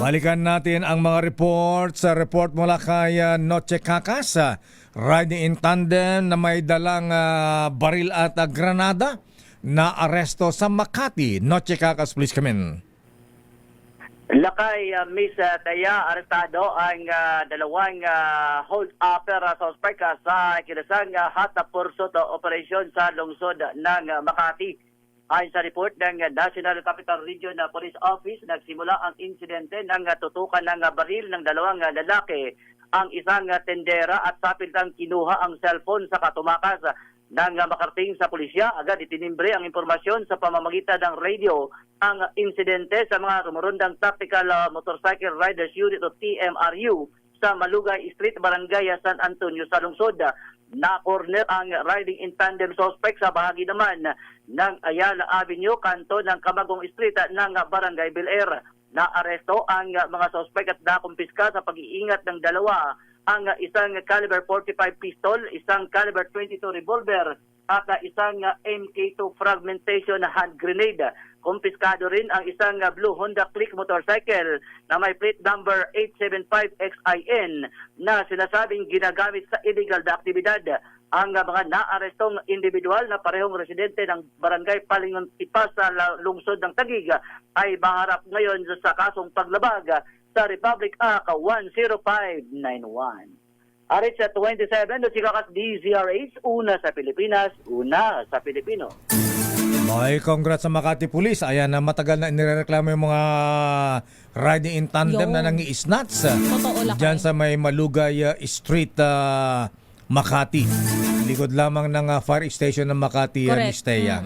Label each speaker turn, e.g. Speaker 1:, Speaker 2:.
Speaker 1: Balikan natin ang mga report sa report mula kay Noche Cacas, riding in tandem na may dalang baril at granada na aresto sa Makati. Noche Cacas, please come in.
Speaker 2: Lakay, Miss Taya, arestado ang dalawang hold-upper suspect sa kinasang hatapurso operasyon sa lungsod ng Makati. Ayon sa report ng National Capital Region Police Office, nagsimula ang insidente ng tutukan ng baril ng dalawang lalaki ang isang tendera at sapilitang kinuha ang cellphone sa katumakas ng makarating sa pulisya. Agad itinimbre ang impormasyon sa pamamagitan ng radio ang insidente sa mga rumurundang Tactical Motorcycle Riders Unit o TMRU sa Malugay Street, Barangay San Antonio sa lungsod. Na-corner ang riding in tandem suspect sa bahagi naman ng Ayala Avenue, kanto ng Camagong Street ng Barangay Bel-Air. Na-aresto ang mga suspect at nakumpiska sa pag-iingat ng dalawa ang isang caliber 45 pistol, isang caliber 22 revolver at isang MK2 fragmentation hand grenade. Kumpiskado rin ang isang blue Honda Click motorcycle na may plate number 875XIN na sinasabing ginagamit sa illegal na aktibidad. Ang mga naarestong individual na parehong residente ng Barangay Palingon Tipas sa lungsod ng Taguig ay maharap ngayon sa kasong paglabag sa Republic Act 10591. Arit sa 27, si Kakas DZRH, una sa Pilipinas, una sa Pilipino.
Speaker 1: May congrats sa Makati Police. Ayan, na matagal na inireklamo yung mga riding in tandem na nangi-snatch diyan sa may Malugay Street, Makati. Likod lamang ng fire station ng Makati, Miss Teya.